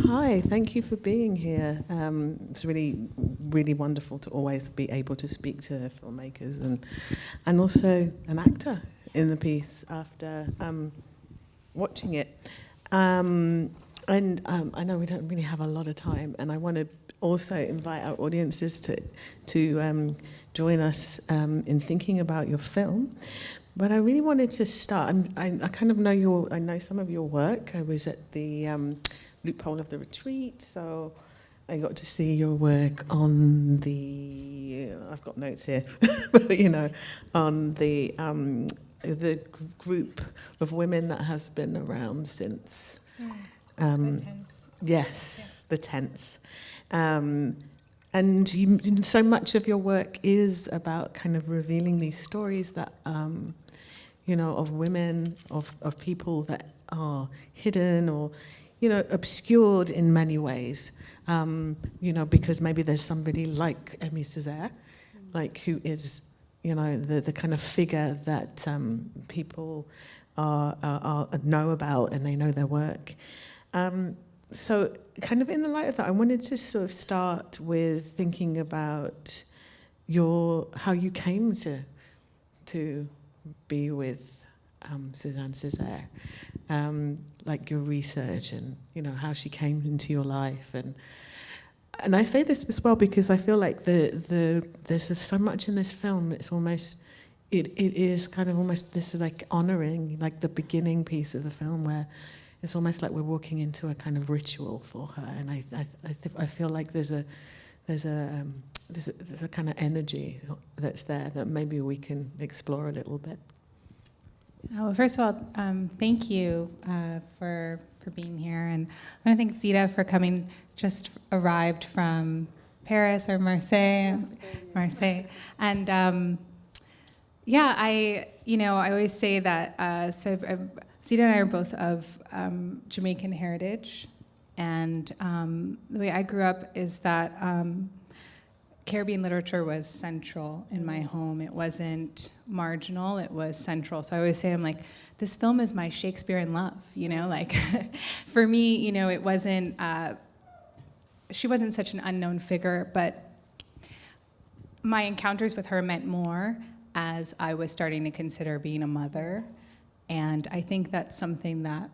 Hi, thank you for being here. It's really, really wonderful to always be able to speak to filmmakers and also an actor in the piece after watching it. I know we don't really have a lot of time, and I want to also invite our audiences to join us in thinking about your film. But I really wanted to start. I kind of know I know some of your work. I was at the Loophole of the Retreat, so I got to see your work on the. I've got notes here, but on the group of women that has been around since. The tents. Yes, yeah. The tents. And so much of your work is about kind of revealing these stories that, of women, of people that are hidden or, obscured in many ways, because maybe there's somebody like Aimé Césaire, who is, the kind of figure that people know about and they know their work. So kind of in the light of that, I wanted to sort of start with thinking about how you came to be with Suzanne Césaire, like your research and how she came into your life, and I say this as well because I feel like there's so much in this film. It's almost it is kind of almost this like honoring like the beginning piece of the film where it's almost like we're walking into a kind of ritual for her, and I feel like there's a kind of energy that's there that maybe we can explore a little bit. Well, first of all, thank you for being here, and I want to thank Zita for coming. Just arrived from Paris or Marseille, and I always say that. Zita and I are both of Jamaican heritage, and the way I grew up is that Caribbean literature was central in my home. It wasn't marginal, it was central. So I always say, I'm like, this film is my Shakespeare in love, For me, it wasn't, she wasn't such an unknown figure, but my encounters with her meant more as I was starting to consider being a mother. And I think that's something that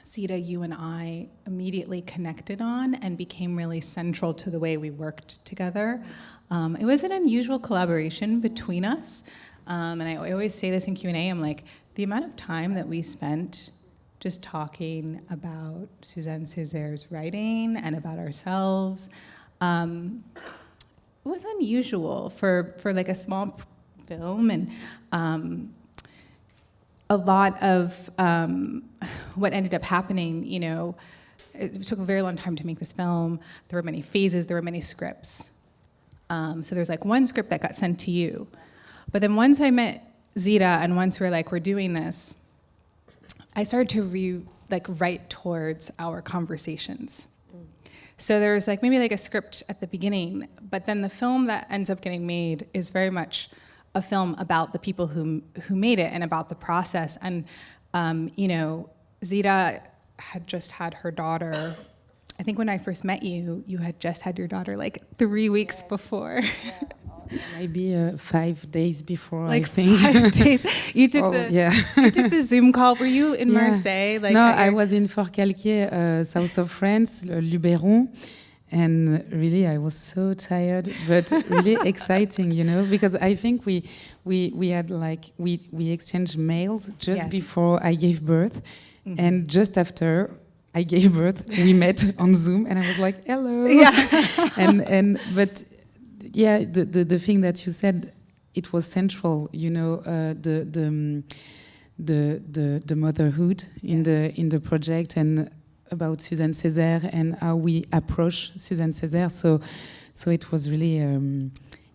Zita, you and I immediately connected on and became really central to the way we worked together. It was an unusual collaboration between us. And I always say this in Q&A, I'm like, the amount of time that we spent just talking about Suzanne Césaire's writing and about ourselves, it was unusual for like a small film, and a lot of what ended up happening, it took a very long time to make this film. There were many phases, there were many scripts. So there's like one script that got sent to you. But then once I met Zita and once we're doing this, I started to write towards our conversations. So there was maybe a script at the beginning, but then the film that ends up getting made is very much a film about the people who made it and about the process. And Zita had just had her daughter. I think when I first met you, you had just had your daughter 3 weeks before. Yeah. Maybe 5 days before, I think. 5 days. You took you took the Zoom call. Were you in Marseille? No, I was in Fort-Calquier, south of France, Luberon. And really, I was so tired, but really exciting, because I think we had we exchanged mails just before I gave birth, and just after I gave birth, we met on Zoom, and I was like, hello. Yeah. But the thing that you said, it was central, the motherhood in the project, and about Suzanne Césaire and how we approach Suzanne Césaire. So it was really,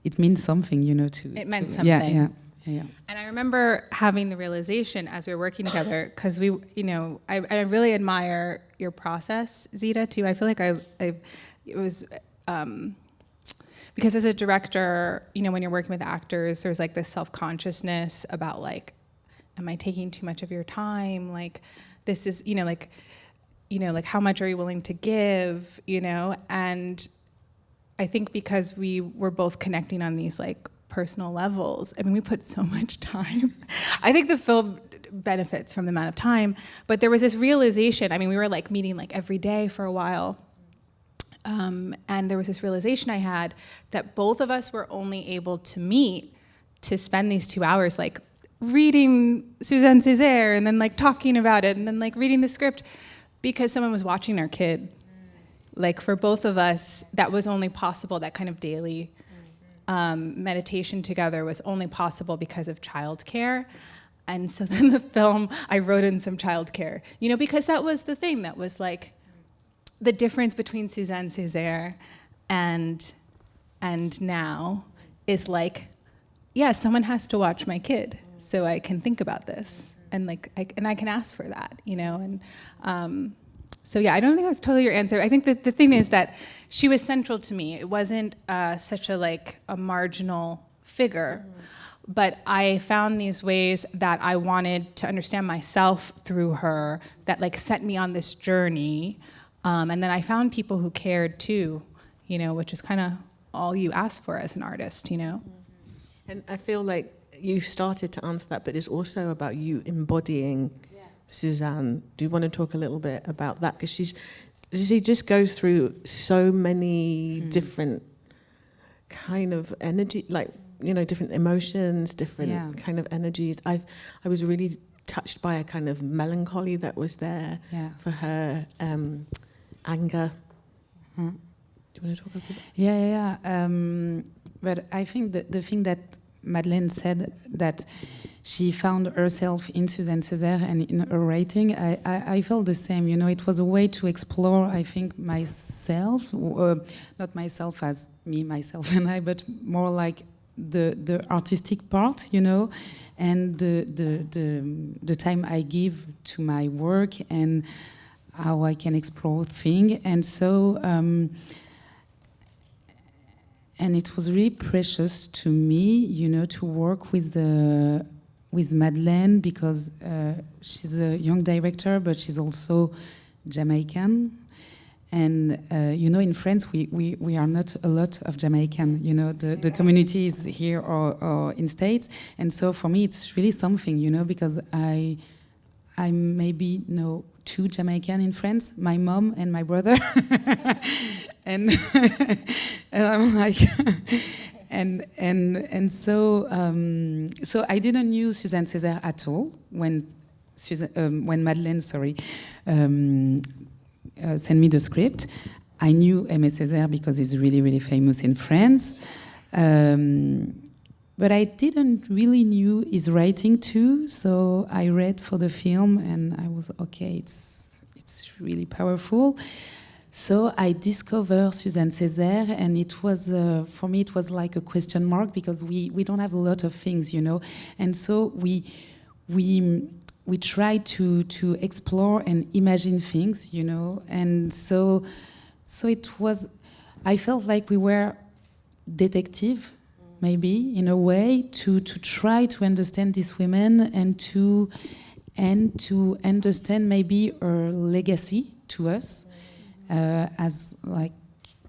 it means something, It meant something. Yeah. And I remember having the realization as we were working together, because I really admire your process, Zita, too. I feel like it was, because as a director, when you're working with actors, there's this self-consciousness about am I taking too much of your time? This is, like how much are you willing to give, and I think because we were both connecting on these like personal levels, I mean, we put so much time. I think the film benefits from the amount of time, but there was this realization, I mean, we were like meeting like every day for a while, and there was this realization I had that both of us were only able to meet to spend these 2 hours like reading Suzanne Césaire and then like talking about it and then like reading the script because someone was watching our kid. Like for both of us, that was only possible, that kind of daily meditation together was only possible because of childcare. And so then the film, I wrote in some childcare, because that was the thing that was like the difference between Suzanne Césaire and now is like, yeah, someone has to watch my kid so I can think about this and like I can ask for that, and so yeah, I don't think that was totally your answer. I think that the thing is that she was central to me. It wasn't such a marginal figure, but I found these ways that I wanted to understand myself through her that like set me on this journey, and then I found people who cared too, which is kind of all you ask for as an artist, And I feel like you started to answer that, but it's also about you embodying Suzanne. Do you want to talk a little bit about that? Because she just goes through so many different kind of energy, like, different emotions, different kind of energies. I was really touched by a kind of melancholy that was there for her, anger. Do you want to talk about that? Yeah. But I think the thing that Madeleine said, that she found herself in Suzanne Césaire and in her writing, I felt the same. It was a way to explore, I think, myself, not myself as me, myself and I, but more like the artistic part, and the time I give to my work and how I can explore things. And so, and it was really precious to me, to work with Madeleine, because she's a young director, but she's also Jamaican. And, in France, we are not a lot of Jamaican, the community is here or in States. And so for me, it's really something, because I maybe know 2 Jamaican in France, my mom and my brother. and I'm like... And so I didn't use Suzanne Césaire at all when Madeleine, sent me the script. I knew Aimé Césaire because he's really, really famous in France. But I didn't really knew his writing too, so I read for the film and I was, okay, it's really powerful. So I discovered Suzanne Césaire, and it was, for me, it was like a question mark, because we don't have a lot of things, and so we try to explore and imagine things, and so it was, I felt like we were detective, maybe, in a way, to try to understand these women and to understand maybe her legacy to us. As like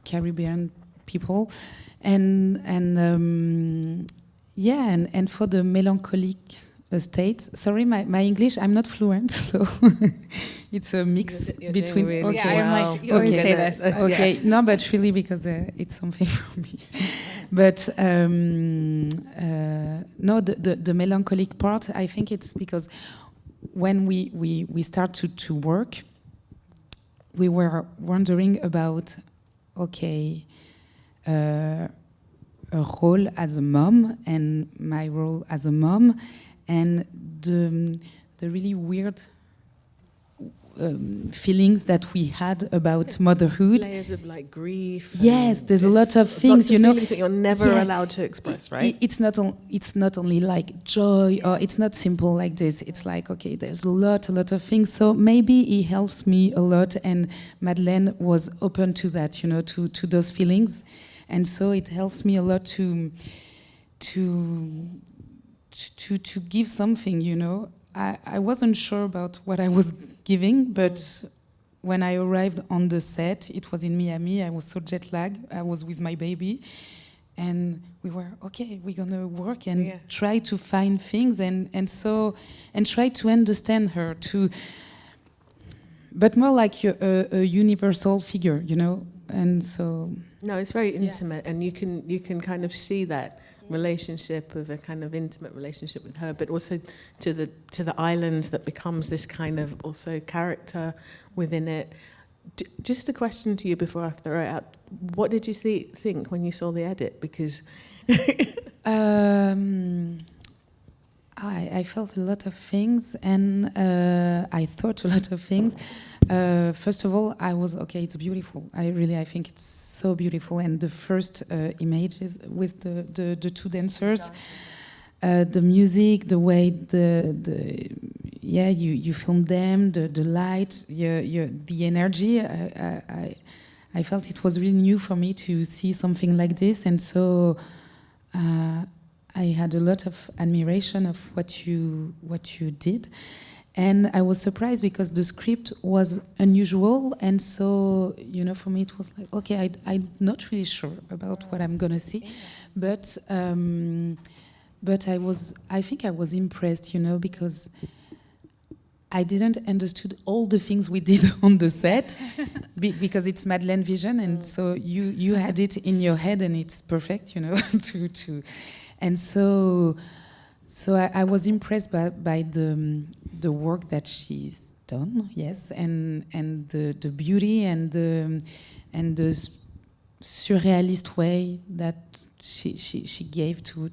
Caribbean people, and for the melancholic state. Sorry, my English, I'm not fluent, so it's a mix you're between. Really okay, yeah, I'm like, you always say this. Okay, no, but really because it's something for me. But no, the melancholic part, I think it's because when we start to work, we were wondering about, okay, a role as a mom and my role as a mom, and the really weird feelings that we had about motherhood. Layers of like grief. Yes, there's a lot of things, feelings that you're never allowed to express, right? It's not only like joy, or it's not simple like this. It's like, okay, there's a lot of things. So maybe he helps me a lot, and Madeleine was open to that, to those feelings, and so it helps me a lot to give something, I wasn't sure about what I was giving, but when I arrived on the set, it was in Miami. I was so jet lagged. I was with my baby, and we were okay. We're gonna work and try to find things and try to understand her but more like a universal figure, you know. And so no, it's very intimate, and you can kind of see that relationship of a kind of intimate relationship with her, but also to the island that becomes this kind of also character within it. Just a question to you before I throw it out. What did you think when you saw the edit? Because I felt a lot of things, and I thought a lot of things. First of all, I was okay. It's beautiful. I think it's so beautiful. And the first images with the two dancers, the music, the way you filmed them, the light, the energy. I felt it was really new for me to see something like this, and so I had a lot of admiration of what you did. And I was surprised because the script was unusual, and so, you know, for me it was like, okay, I'm not really sure about what I'm gonna see, but I think I was impressed, you know, because I didn't understood all the things we did on the set because it's Madeleine vision, and so you had it in your head, and it's perfect, you know, and so I was impressed by the work that she's done, yes, and the beauty and the surrealist way that she gave to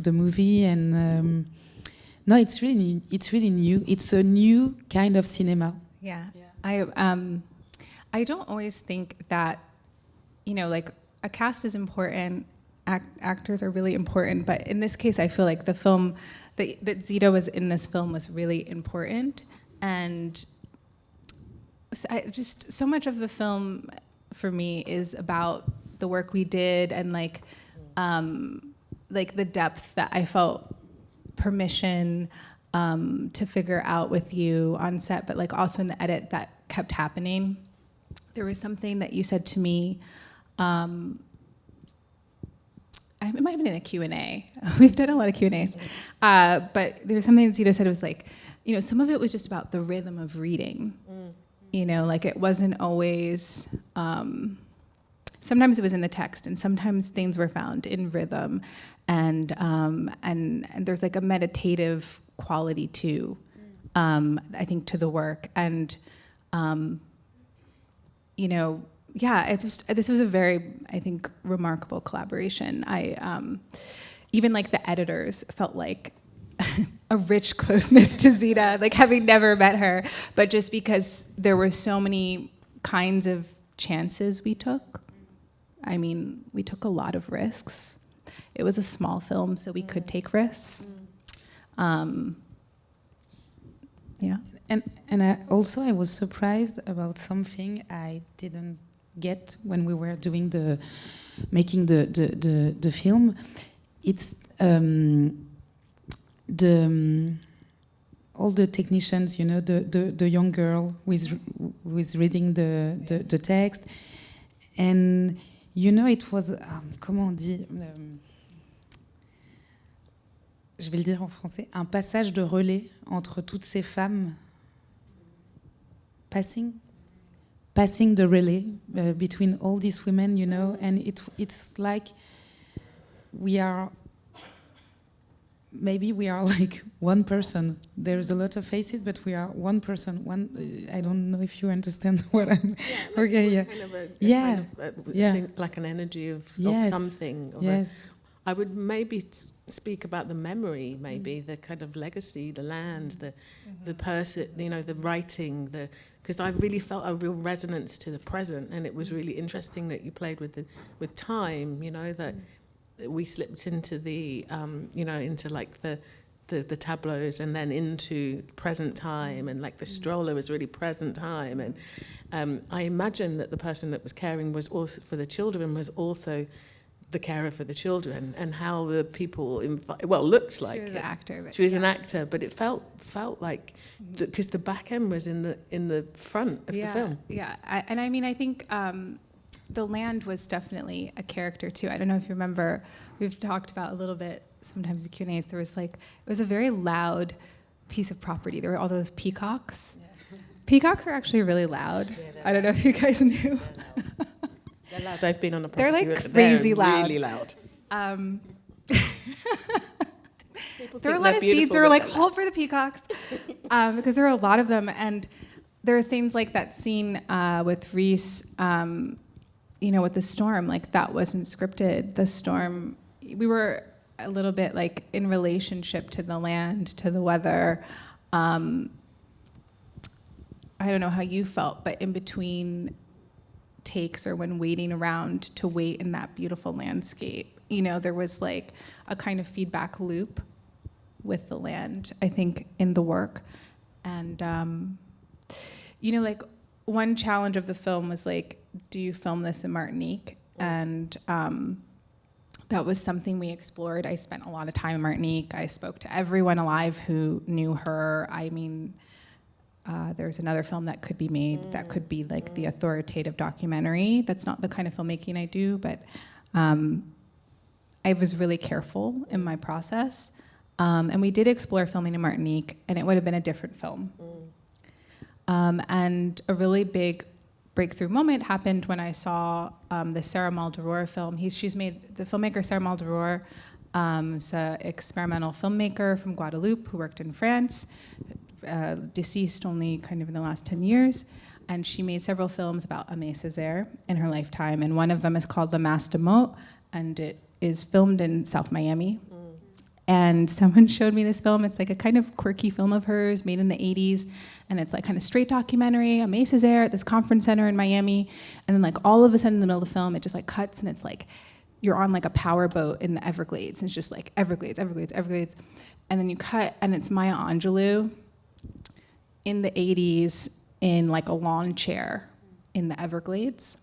the movie, and no, it's really new. It's a new kind of cinema. Yeah. I don't always think that, you know, like a cast is important. Actors are really important, but in this case, I feel like the film that Zita was in this film was really important, and so much of the film for me is about the work we did and like the depth that I felt permission to figure out with you on set, but like also in the edit that kept happening. There was something that you said to me. It might have been in a Q&A. We've done a lot of Q&As. But there was something that Zita said, it was like, you know, some of it was just about the rhythm of reading. You know, like it wasn't always, sometimes it was in the text, and sometimes things were found in rhythm. And there's like a meditative quality to, I think, to the work. And, you know, yeah, this was a very, I think, remarkable collaboration. Even like the editors felt like a rich closeness to Zita, like having never met her, but just because there were so many kinds of chances we took. I mean, we took a lot of risks. It was a small film, so we could take risks. Yeah. And I was surprised about something I didn't get when we were doing making the film. It's all the technicians, you know, the young girl who is reading the text, and you know, it was comment on dit, je vais le dire en français, un passage de relais entre toutes ces femmes, passing the relay between all these women, you know, and it's like we are like one person. There's a lot of faces, but we are one person. I don't know if you understand what I'm. Yeah, okay, yeah, kind of like an energy of something. Yes. I would maybe speak about the memory, maybe the kind of legacy, the land, the person, you know, the writing, because I really felt a real resonance to the present, and it was really interesting that you played with time, you know, that we slipped into the, you know, into like the tableaus, and then into present time, and like the stroller was really present time, and I imagine that the person that was caring was also for the children was also the carer for the children, and how the people looked like she was an actor. But she was an actor, but it felt like because the back end was in the front of the film. Yeah, and I mean, I think the land was definitely a character too. I don't know if you remember, we've talked about a little bit sometimes in Q&As. There was it was a very loud piece of property. There were all those peacocks. Yeah. Peacocks are actually really loud. Yeah, I don't know if you guys knew. They're loud. I've been on a property. They're like crazy loud. Really loud. There were a lot of seeds. They were like, hold for the peacocks, because there were a lot of them. And there are things like that scene with Reese, with the storm. Like, that wasn't scripted. The storm, we were a little bit like in relationship to the land, to the weather. I don't know how you felt, but in between takes or when waiting around to wait in that beautiful landscape, there was like a kind of feedback loop with the land, I think, in the work. And, like, one challenge of the film was like, do you film this in Martinique? And that was something we explored. I spent a lot of time in Martinique. I spoke to everyone alive who knew her. I mean, there's another film that could be made that could be like the authoritative documentary. That's not the kind of filmmaking I do, but I was really careful in my process. And we did explore filming in Martinique, and it would have been a different film. And a really big breakthrough moment happened when I saw the Sarah Malderoor film. She's made, the filmmaker Sarah Malderoor is an experimental filmmaker from Guadeloupe who worked in France, deceased only kind of in the last 10 years. And she made several films about Aimé Césaire in her lifetime. And one of them is called Le Mas de Mots, and it is filmed in South Miami. And someone showed me this film. It's like a kind of quirky film of hers made in the 80s. And it's like kind of straight documentary, Aimé Césaire at this conference center in Miami. And then like all of a sudden in the middle of the film, it just like cuts and it's like, you're on like a power boat in the Everglades. And it's just like Everglades, Everglades, Everglades. And then you cut and it's Maya Angelou in the 80s in like a lawn chair in the Everglades.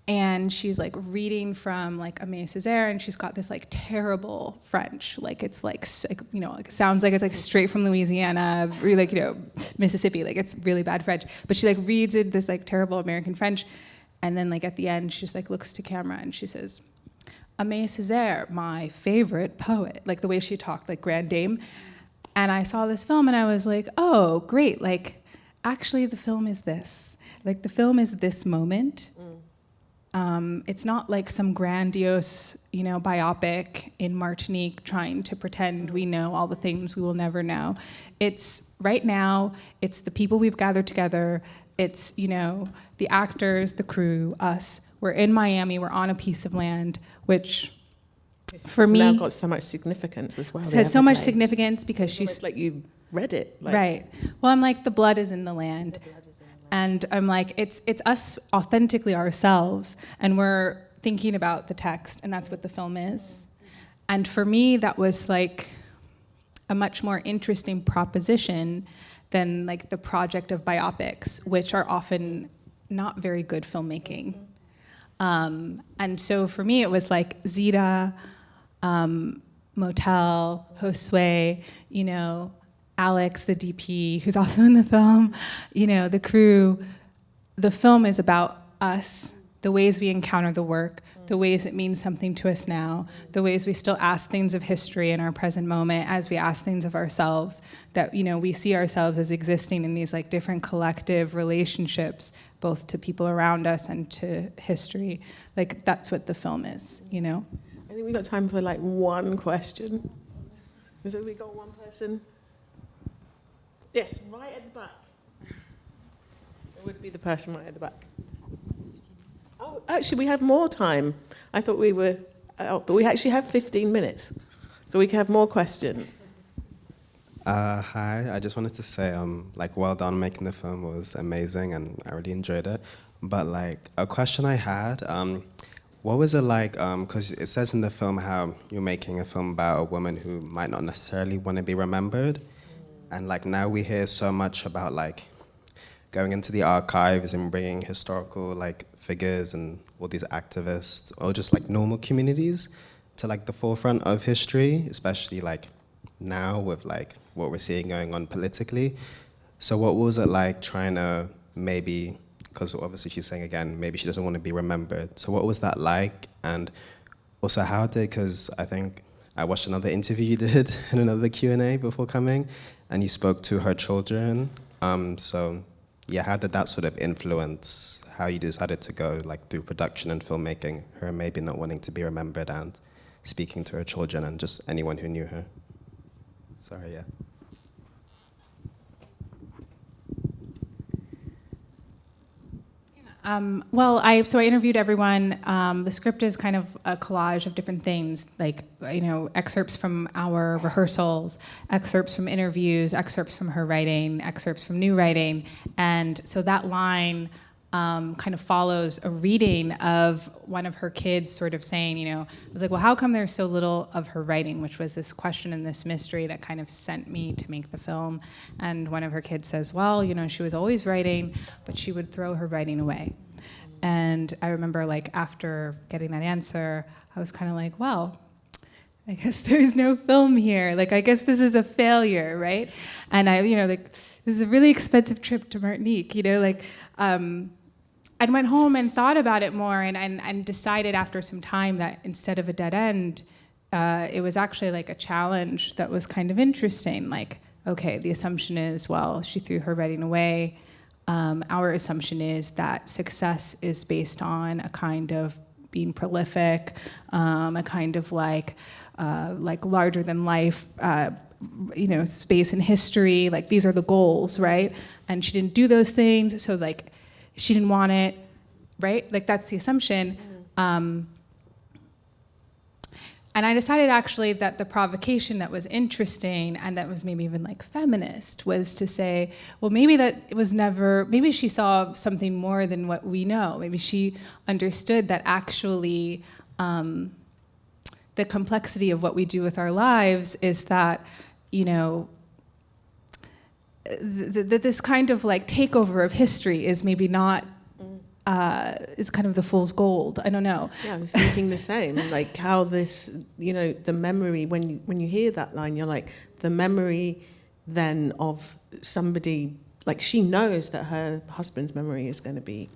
And she's like reading from like Aimé Césaire, and she's got this like terrible French, like it's like like it sounds like it's like straight from Louisiana, or like Mississippi, like it's really bad French. But she like reads it this like terrible American French, and then like at the end she just like looks to camera and she says, "Aimé Césaire, my favorite poet," like the way she talked, like grande dame. And I saw this film and I was like, oh great, like actually the film is this, like the film is this moment. It's not like some grandiose, biopic in Martinique trying to pretend we know all the things we will never know. It's right now, it's the people we've gathered together, it's, the actors, the crew, us. We're in Miami, we're on a piece of land, which for me... It's now got so much significance as well. It has so much significance because she's... It's like you read it. Like, right. Well, I'm like, the blood is in the land. And I'm like, it's us authentically ourselves, and we're thinking about the text, and that's what the film is. And for me, that was like a much more interesting proposition than like the project of biopics, which are often not very good filmmaking. And so for me, it was like Zita, Motel, Josue, Alex, the DP, who's also in the film, the crew. The film is about us, the ways we encounter the work, the ways it means something to us now, the ways we still ask things of history in our present moment as we ask things of ourselves, that, we see ourselves as existing in these like different collective relationships, both to people around us and to history. Like, that's what the film is, I think we got time for like one question. So we got one person. Yes, right at the back. It would be the person right at the back. Oh, actually, we have more time. I thought we were out, but we actually have 15 minutes, so we can have more questions. Hi, I just wanted to say, well done, making the film was amazing, and I really enjoyed it. But like, a question I had, what was it like, because it says in the film how you're making a film about a woman who might not necessarily want to be remembered. And like now we hear so much about like, going into the archives and bringing historical like figures and all these activists or just like normal communities to like the forefront of history, especially like now with like what we're seeing going on politically. So what was it like trying to maybe, because obviously she's saying again, maybe she doesn't want to be remembered. So what was that like? And also how did, because I think I watched another interview you did in another Q&A before coming, and you spoke to her children. So yeah, how did that sort of influence how you decided to go like through production and filmmaking, her maybe not wanting to be remembered and speaking to her children and just anyone who knew her? Sorry, yeah. So I interviewed everyone. The script is kind of a collage of different things, like, you know, excerpts from our rehearsals, excerpts from interviews, excerpts from her writing, excerpts from new writing. And so that line kind of follows a reading of one of her kids sort of saying, you know, I was like, well, how come there's so little of her writing, which was this question and this mystery that kind of sent me to make the film. And one of her kids says, well, you know, she was always writing, but she would throw her writing away. And I remember, like, after getting that answer, I was kind of like, well, I guess there's no film here. Like, I guess this is a failure, right? And I, you know, like, this is a really expensive trip to Martinique, you know, like, I went home and thought about it more and decided after some time that instead of a dead end, it was actually like a challenge that was kind of interesting. Like, okay, the assumption is, well, she threw her writing away. Our assumption is that success is based on a kind of being prolific, a kind of like larger than life, you know, space in history. Like, these are the goals, right? And she didn't do those things, so like, she didn't want it, right? Like, that's the assumption. And I decided actually that the provocation that was interesting and that was maybe even like feminist was to say, well, maybe that it was never, maybe she saw something more than what we know. Maybe she understood that actually the complexity of what we do with our lives is that, you know, this kind of like takeover of history is maybe not, is kind of the fool's gold. I don't know. Yeah, I was thinking the same. Like how this, you know, the memory, when you hear that line, you're like, the memory then of somebody, like she knows that her husband's memory is going to be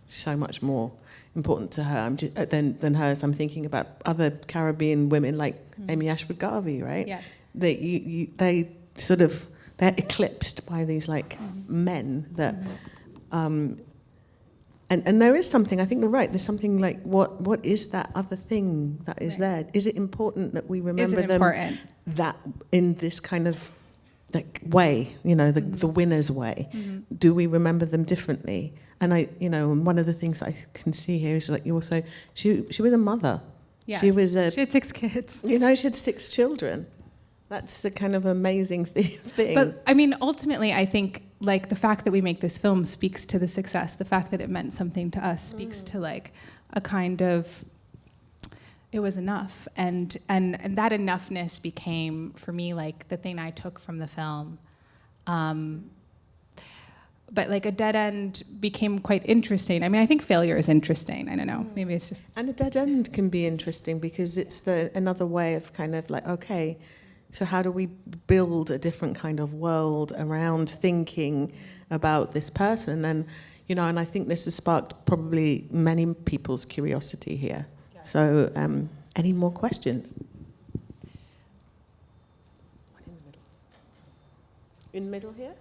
so much more important to her than hers. I'm thinking about other Caribbean women like Amy Ashwood Garvey, right? Yeah. They're eclipsed by these like men that, and there is something, I think you're right, there's something like, what is that other thing that is there? Is it important that we remember them that in this kind of like way, you know, the winner's way? Do we remember them differently? And I, you know, one of the things I can see here is like you also, she was a mother. Yeah. She had 6 kids. You know, she had 6 children. That's the kind of amazing thing. But I mean, ultimately, I think like the fact that we make this film speaks to the success. The fact that it meant something to us speaks to like a kind of, it was enough, and that enoughness became for me like the thing I took from the film. But like a dead end became quite interesting. I mean, I think failure is interesting. I don't know. Maybe it's just. And a dead end can be interesting because it's another way of kind of like, okay, so how do we build a different kind of world around thinking about this person? And, you know, and I think this has sparked probably many people's curiosity here. Yeah. So any more questions? In the middle here?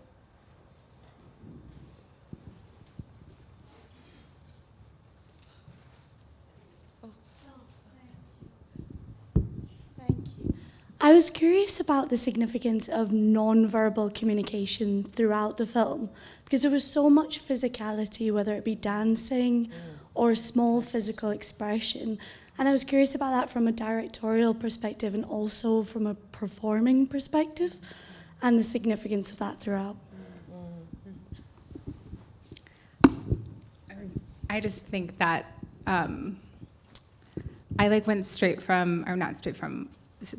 I was curious about the significance of non-verbal communication throughout the film, because there was so much physicality, whether it be dancing or small physical expression. And I was curious about that from a directorial perspective and also from a performing perspective, and the significance of that throughout. I just think that I like went straight from, or not straight from,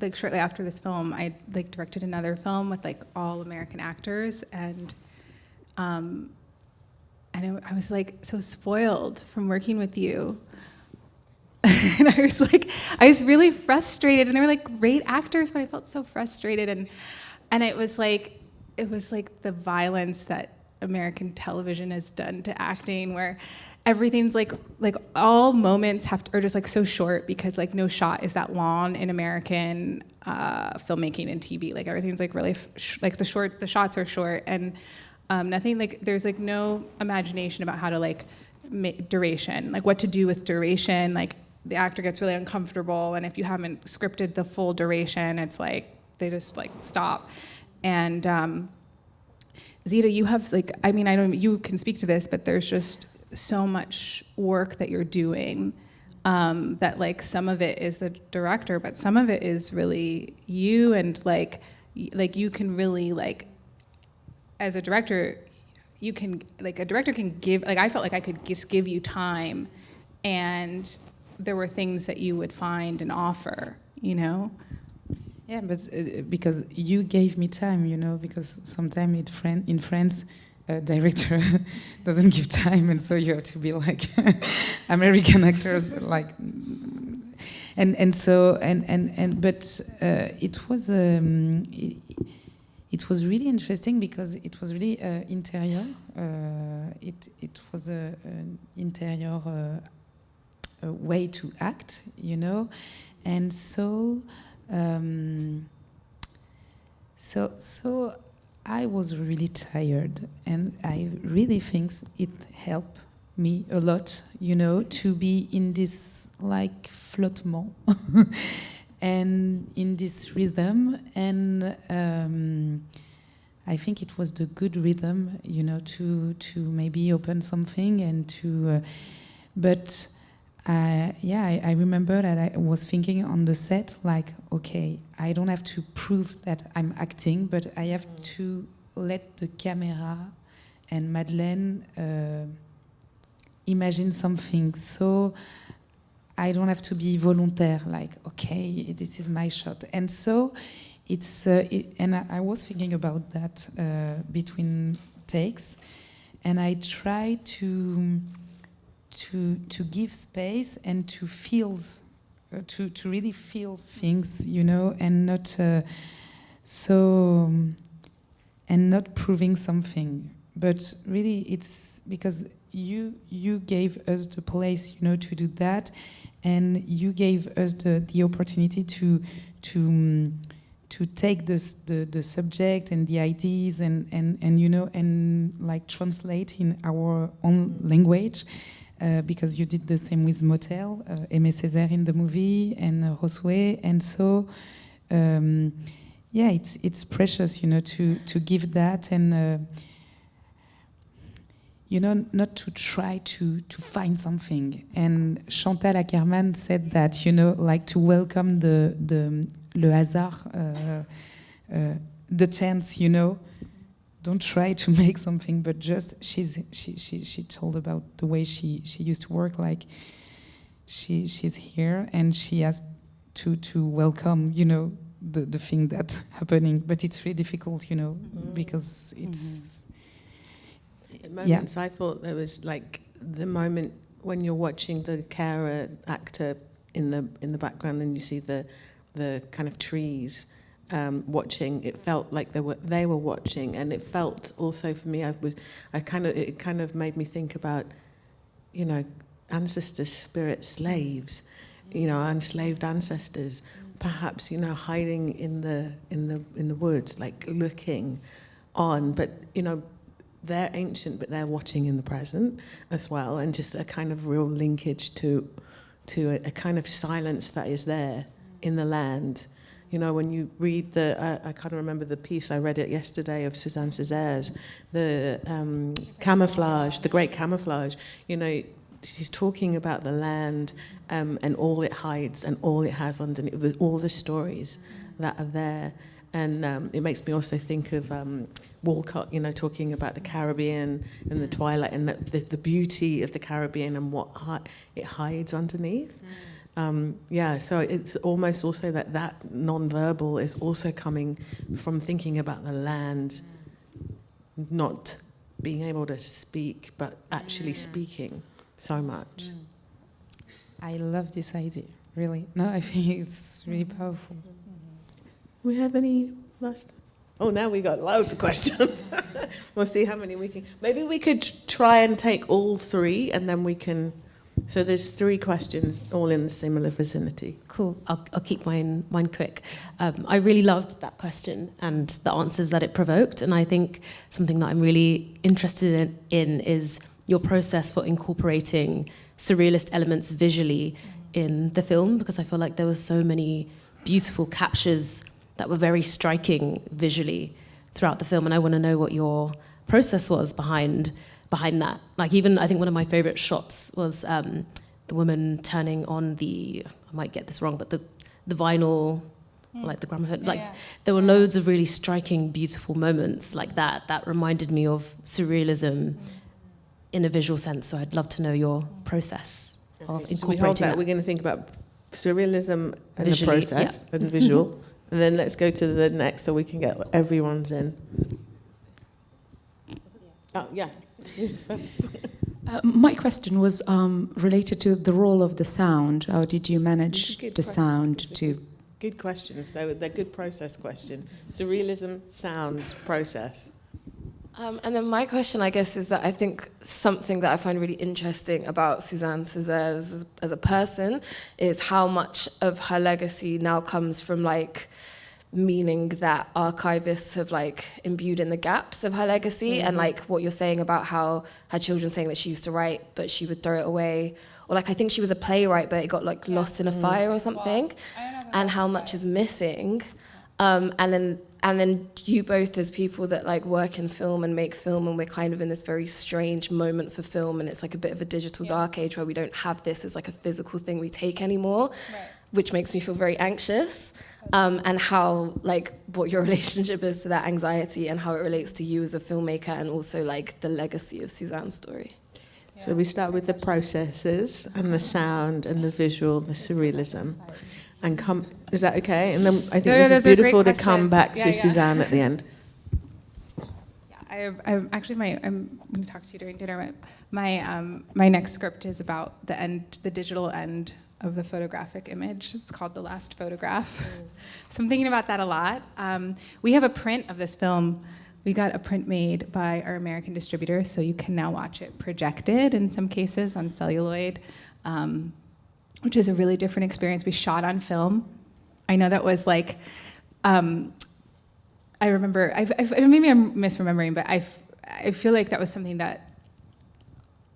like shortly after this film, I like directed another film with like all American actors, and and I was like so spoiled from working with you. And I was really frustrated, and they were like great actors, but I felt so frustrated, and it was like the violence that American television has done to acting, where everything's like all moments are just like so short, because like no shot is that long in American filmmaking and TV. Like everything's like really like the shots are short, and nothing, like there's like no imagination about how to like make duration, like what to do with duration. Like the actor gets really uncomfortable, and if you haven't scripted the full duration, it's like they just like stop. And Zita, you have like, I mean, you can speak to this, but there's just so much work that you're doing, that like some of it is the director, but some of it is really you, and like you can really like, as a director, you can, like a director can give, like I felt like I could just give you time, and there were things that you would find and offer, you know? Yeah, but because you gave me time, you know, because sometimes in France, director doesn't give time, and so you have to be like American actors, like, but it was really interesting because it was really interior. It was an interior way to act, you know, and so I was really tired, and I really think it helped me a lot, you know, to be in this like flottement and in this rhythm, and I think it was the good rhythm, you know, to maybe open something and to, but. I remember that I was thinking on the set, like, okay, I don't have to prove that I'm acting, but I have to let the camera and Madeleine imagine something. So I don't have to be volontaire, like, okay, this is my shot. And so and I was thinking about that between takes, and I try to give space and to feel, to really feel things, you know, and not and not proving something, but really it's because you gave us the place, you know, to do that, and you gave us the opportunity to take the subject and the ideas and you know, and like translate in our own language. Because you did the same with Motel, Césaire in the movie, and Josue, and so it's precious, you know, to give that, and you know, not to try to find something. And Chantal Ackerman said that, you know, like to welcome le hasard, the chance, you know. Don't try to make something, but just she told about the way she used to work. Like she's here and she has to welcome, you know, the thing that's happening. But it's really difficult, you know, because it's At moments, I thought there was like the moment when you're watching the carer actor in the background, and you see the kind of trees. Watching, it felt like they were watching, and it felt also for me. It kind of made me think about, you know, ancestors, spirit slaves, you know, enslaved ancestors, perhaps, you know, hiding in the woods, like looking on, but you know, they're ancient, but they're watching in the present as well, and just a kind of real linkage to a kind of silence that is there in the land. You know, when you read I can't remember the piece, I read it yesterday, of Suzanne Césaire's, the camouflage, the great camouflage, you know, she's talking about the land and all it hides and all it has underneath, all the stories that are there. And it makes me also think of Walcott, you know, talking about the Caribbean and the twilight and the beauty of the Caribbean and what it hides underneath. So it's almost also that non-verbal is also coming from thinking about the land not being able to speak, but actually speaking so much. I love this idea, really. No, I think it's really powerful. We have any last? Oh, now we got loads of questions. We'll see how many we can. Maybe we could try and take all three, and then we can. So there's 3 questions, all in the similar vicinity. Cool. I'll keep mine quick. I really loved that question and the answers that it provoked, and I think something that I'm really interested in is your process for incorporating surrealist elements visually in the film, because I feel like there were so many beautiful captures that were very striking visually throughout the film, and I want to know what your process was behind that. Like, even I think one of my favorite shots was the woman turning on the, I might get this wrong, but the vinyl, like the gramophone. Like, there were loads of really striking, beautiful moments like that reminded me of surrealism in a visual sense. So I'd love to know your process of incorporating So we hold that. We're going to think about surrealism and the process and visual. And then let's go to the next so we can get everyone's in. Oh, yeah. My question was related to the role of the sound. How did you manage the sound to... Good questions. They're good process question. Surrealism, sound, process. And then my question, I guess, is that I think something that I find really interesting about Suzanne Césaire as a person is how much of her legacy now comes from, like, meaning that archivists have, like, imbued in the gaps of her legacy, and, like, what you're saying about how her children saying that she used to write but she would throw it away, or, like, I think she was a playwright but it got, like, lost in a fire or something, and how much is missing, and then you both as people that, like, work in film and make film, and we're kind of in this very strange moment for film, and it's like a bit of a digital dark age where we don't have this as, like, a physical thing we take anymore, which makes me feel very anxious. And how, like, what your relationship is to that anxiety and how it relates to you as a filmmaker, and also, like, the legacy of Suzanne's story. So we start with the processes and the sound and the visual, the surrealism, and come. Is that okay? And then I think this is beautiful to come back to Suzanne at the end. Yeah, I'm going to talk to you during dinner. My next script is about the digital end of the photographic image. It's called The Last Photograph. So I'm thinking about that a lot. We have a print of this film. We got a print made by our American distributor, so you can now watch it projected in some cases on celluloid, which is a really different experience. We shot on film. I know that was like, I remember, maybe I'm misremembering, but I feel like that was something that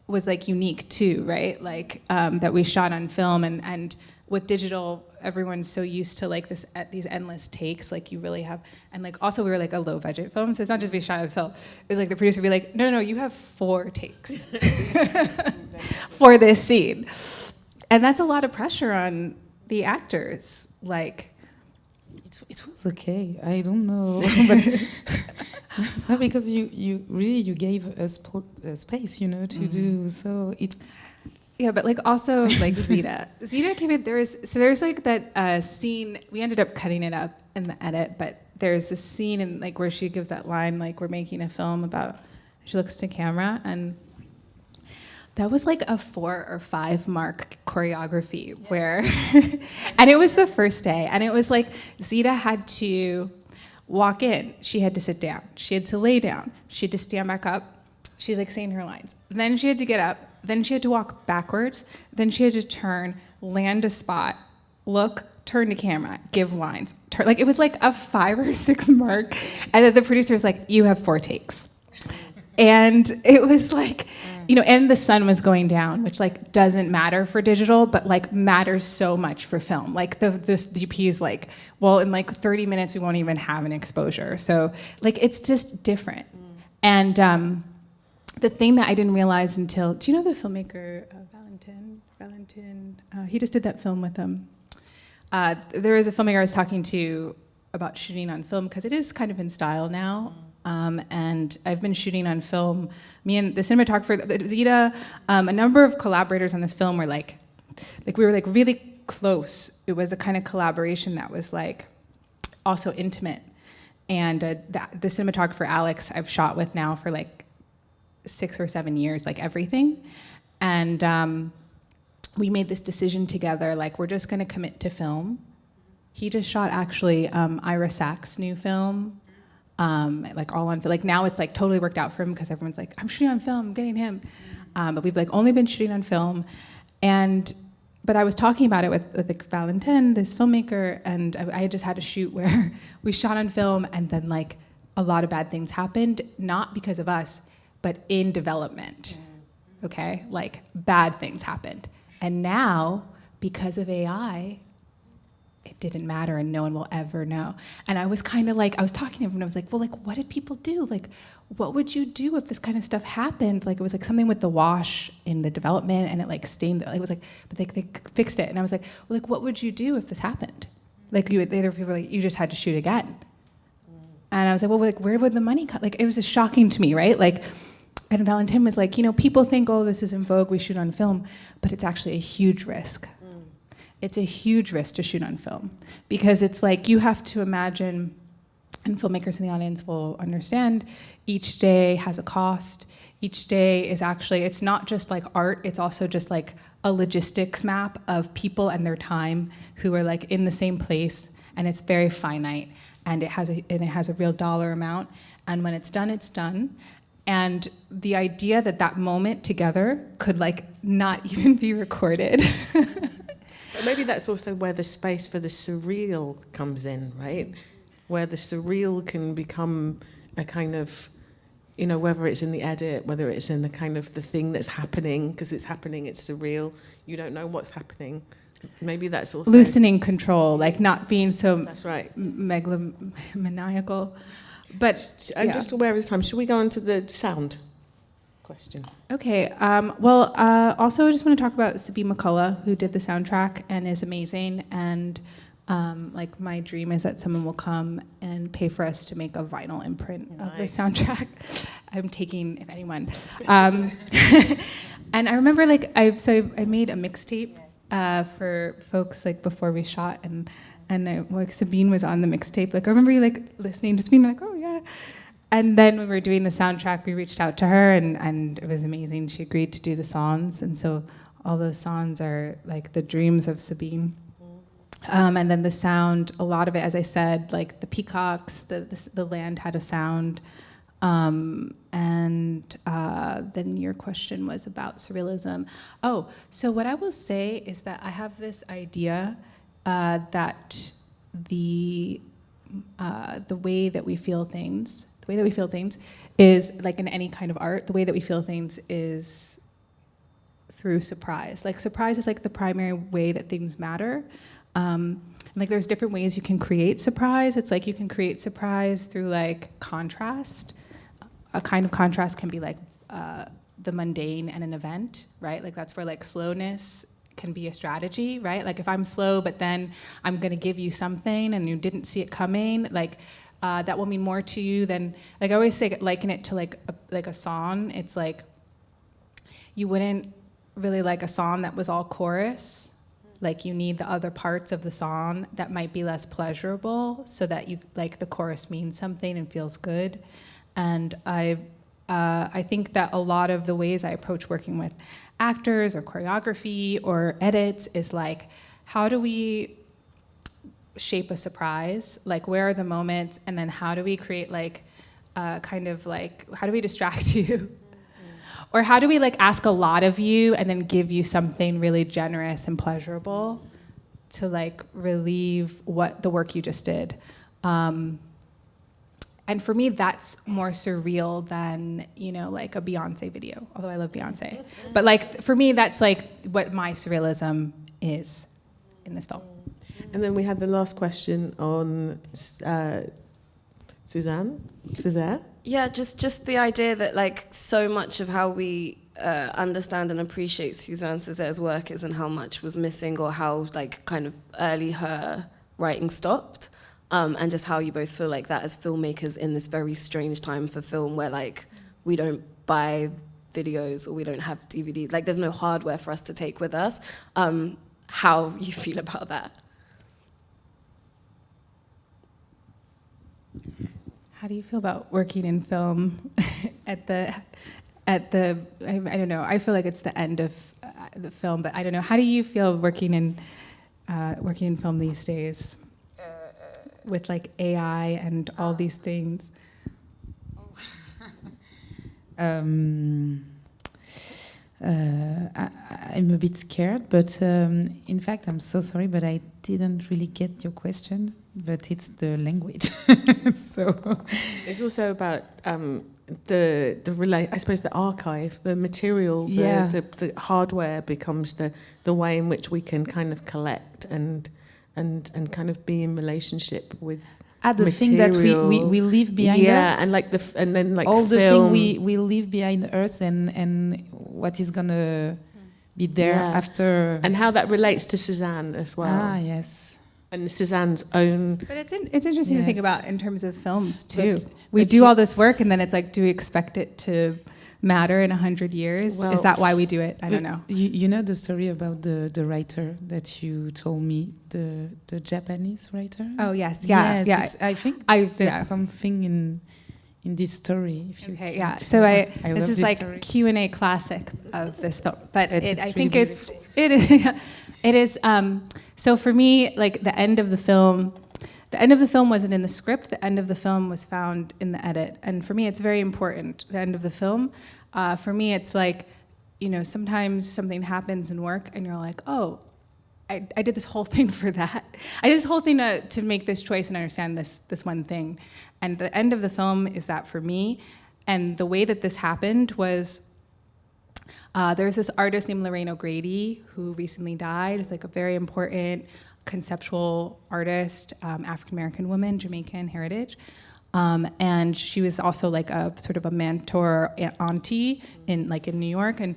was, like, unique too, right? Like, that we shot on film, and with digital, everyone's so used to, like, these endless takes, like, you really have, and, like, also we were, like, a low budget film, so it's not just we shot on film. It was like the producer would be like, no, you have 4 takes for this scene. And that's a lot of pressure on the actors, like. It was okay. I don't know, but no, because you really gave us space, you know, to do so. It. Yeah, but, like, also, like, Zita came in. There's like that scene. We ended up cutting it up in the edit, but there's a scene in, like, where she gives that line, like, we're making a film about. She looks to camera, and that was like a 4 or 5 mark choreography where, and it was the first day, and it was like Zita had to walk in, she had to sit down, she had to lay down, she had to stand back up, she's, like, saying her lines, then she had to get up, then she had to walk backwards, then she had to turn, land a spot, look, turn to camera, give lines, turn, like, it was like a 5 or 6 mark, and then the producer was like, you have 4 takes. And it was like, you know, and the sun was going down, which, like, doesn't matter for digital, but, like, matters so much for film. Like, this DP is like, well, in, like, 30 minutes, we won't even have an exposure. So, like, it's just different. And the thing that I didn't realize until, do you know the filmmaker Valentin? He just did that film with them. There was a filmmaker I was talking to about shooting on film, because it is kind of in style now. And I've been shooting on film. Me and the cinematographer, Zita, a number of collaborators on this film were like we were, like, really close. It was a kind of collaboration that was, like, also intimate. And the cinematographer Alex I've shot with now for, like, 6 or 7 years, like everything. And we made this decision together, like we're just gonna commit to film. He just shot actually Ira Sachs' new film, like all on, like now it's like totally worked out for him because everyone's like, I'm shooting on film, I'm getting him. But we've like only been shooting on film. But I was talking about it with like Valentin, this filmmaker, and I just had to shoot where we shot on film and then like a lot of bad things happened, not because of us, but in development, okay? Like bad things happened. And now, because of AI, it didn't matter and no one will ever know. And I was kind of like, I was talking to him and I was like, well, like, what did people do? Like, what would you do if this kind of stuff happened? Like, it was like something with the wash in the development and it like stained, it was like, but they fixed it. And I was like, well, like, what would you do if this happened? Like, people were like, you just had to shoot again. And I was like, well, like, where would the money come? Like, it was just shocking to me, right? Like, and Valentin was like, you know, people think, oh, this is in vogue, we shoot on film, but it's actually a huge risk. It's a huge risk to shoot on film because it's like you have to imagine, and filmmakers in the audience will understand, each day has a cost. Each day is actually, it's not just like art, it's also just like a logistics map of people and their time who are like in the same place, and it's very finite, and it has a real dollar amount, and when it's done, it's done. And the idea that that moment together could like not even be recorded. But maybe that's also where the space for the surreal comes in, right? Where the surreal can become a kind of, you know, whether it's in the edit, whether it's in the kind of the thing that's happening, because it's happening, it's surreal, you don't know what's happening. Maybe that's also... Loosening control, like not being so that's right. megalomaniacal. But I'm just aware of this time. Should we go on to the sound question? Okay. Also, I just want to talk about Sabine McCullough, who did the soundtrack and is amazing. And like, my dream is that someone will come and pay for us to make a vinyl imprint of the soundtrack. I'm taking, if anyone. And I remember, like, I made a mixtape for folks like before we shot, and like Sabine was on the mixtape. Like, I remember you like listening to Sabine, like, oh yeah. And then when we were doing the soundtrack, we reached out to her, and it was amazing. She agreed to do the songs, and so all those songs are like the dreams of Sabine. And then the sound, a lot of it, as I said, like the peacocks, the land had a sound. Then your question was about surrealism. Oh, so what I will say is that I have this idea that the way that we feel things, is like in any kind of art, the way that we feel things is through surprise. Like, surprise is like the primary way that things matter. Like, there's different ways you can create surprise. It's like you can create surprise through like contrast. A kind of contrast can be like the mundane and an event, right? Like, that's where like slowness can be a strategy, right? Like, if I'm slow, but then I'm gonna give you something and you didn't see it coming, like that will mean more to you than, like, I always say, liken it to like a song. It's like, you wouldn't really like a song that was all chorus. Like, you need the other parts of the song that might be less pleasurable so that you, like, the chorus means something and feels good. And I think that a lot of the ways I approach working with actors or choreography or edits is like, how do we shape a surprise? Like, where are the moments? And then how do we create like, kind of like, how do we distract you? Or how do we like ask a lot of you and then give you something really generous and pleasurable to like relieve what the work you just did? And for me, that's more surreal than, you know, like a Beyonce video, although I love Beyonce. But like, for me, that's like what my surrealism is in this film. And then we had the last question on Suzanne, Césaire. Yeah, just the idea that like so much of how we understand and appreciate Suzanne Césaire's work is, and how much was missing, or how like kind of early her writing stopped, and just how you both feel like that as filmmakers in this very strange time for film, where like we don't buy videos or we don't have DVD, like there's no hardware for us to take with us. How you feel about that? How do you feel about working in film at at the, I don't know, I feel like it's the end of the film, but I don't know. How do you feel working in film these days with like AI and all these things? I'm a bit scared, but in fact, I'm so sorry, but I didn't really get your question. But it's the language. So it's also about I suppose the archive, the material, the hardware becomes the way in which we can kind of collect and kind of be in relationship with the thing that we leave behind us. Yeah, and like and then like all film. the thing we leave behind us and what is gonna be there after. And how that relates to Suzanne as well. Ah, yes. And Suzanne's own. But it's interesting to think about in terms of films too. But we do all this work, and then it's like, do we expect it to matter in 100 years? Well, is that why we do it? I don't know. You know the story about the writer that you told me, the Japanese writer? Oh yes, yeah, yes, I think there's something in this story. If you okay, can yeah. So this is like story. Q&A classic of this film, but I think really it is. So for me, like the end of the film wasn't in the script. The end of the film was found in the edit, and for me, it's very important. The end of the film, for me, it's like, sometimes something happens in work, and you're like, oh, I did this whole thing for that. I did this whole thing to make this choice and understand this one thing, and the end of the film is that for me, and the way that this happened was. There's this artist named Lorraine O'Grady who recently died. It's like a very important conceptual artist, African-American woman, Jamaican heritage. And she was also like a sort of a mentor auntie in New York. And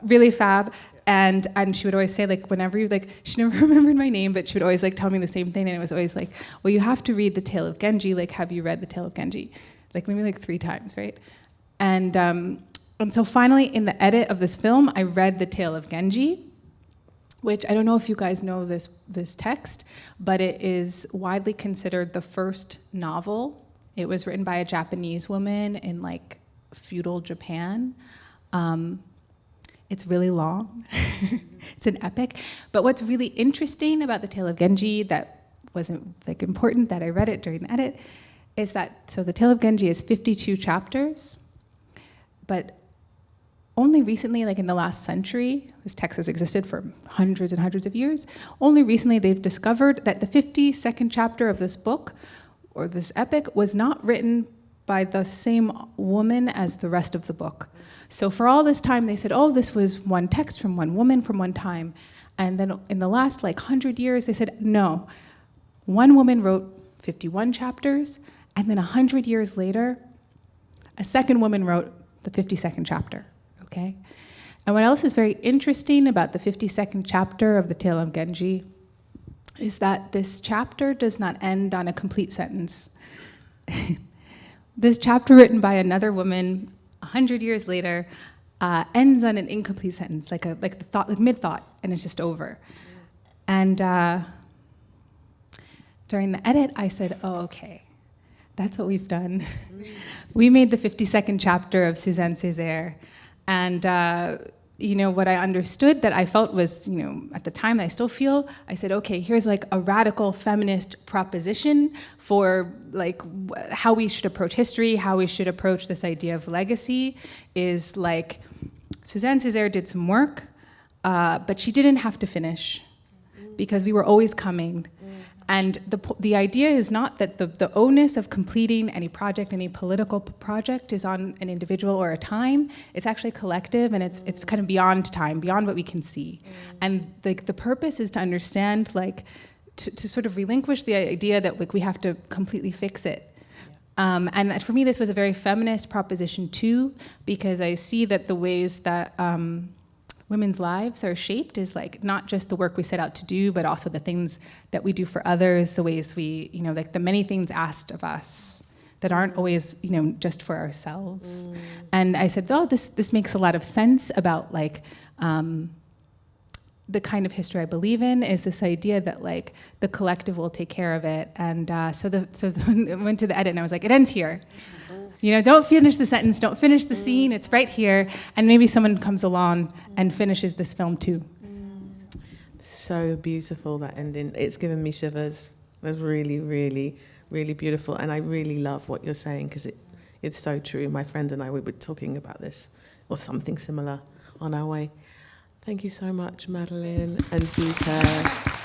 really fab. And she would always say, like, whenever you, like, she never remembered my name, but she would always like tell me the same thing. And it was always like, well, you have to read The Tale of Genji. Like, have you read The Tale of Genji? Like maybe like 3 times, right? And so finally, in the edit of this film, I read The Tale of Genji, which I don't know if you guys know this text, but it is widely considered the first novel. It was written by a Japanese woman in like feudal Japan. It's really long. It's an epic. But what's really interesting about The Tale of Genji that wasn't like important that I read it during the edit is that, so The Tale of Genji is 52 chapters, but only recently, like in the last century, this text has existed for hundreds and hundreds of years, only recently they've discovered that the 52nd chapter of this book, or this epic, was not written by the same woman as the rest of the book. So for all this time, they said, oh, this was one text from one woman from one time. And then in the last 100 years, they said, no, one woman wrote 51 chapters, and then 100 years later, a second woman wrote the 52nd chapter. Okay? And what else is very interesting about the 52nd chapter of The Tale of Genji is that this chapter does not end on a complete sentence. This chapter, written by another woman 100 years later, ends on an incomplete sentence, like the thought, like mid-thought, and it's just over. And during the edit, I said, oh, okay, that's what we've done. We made the 52nd chapter of Suzanne Césaire. And what I understood that I felt was, at the time that I still feel, I said, okay, here's like a radical feminist proposition for like how we should approach history, how we should approach this idea of legacy is like, Suzanne Césaire did some work, but she didn't have to finish because we were always coming. And the idea is not that the onus of completing any project, any political project, is on an individual or a time. It's actually collective, and it's kind of beyond time, beyond what we can see. And the purpose is to understand, like, to sort of relinquish the idea that like we have to completely fix it. And for me, this was a very feminist proposition too, because I see that the ways that women's lives are shaped is like not just the work we set out to do, but also the things that we do for others, the ways we, like the many things asked of us that aren't always, just for ourselves. And I said, oh, this makes a lot of sense about like the kind of history I believe in is this idea that like the collective will take care of it. And so I went to the edit and I was like, it ends here. You know, don't finish the sentence, don't finish the scene, it's right here. And maybe someone comes along and finishes this film too. So beautiful, that ending. It's given me shivers. That's really, really, really beautiful. And I really love what you're saying, because it's so true. My friend and I, we were talking about this, or something similar, on our way. Thank you so much, Madeleine and Zita.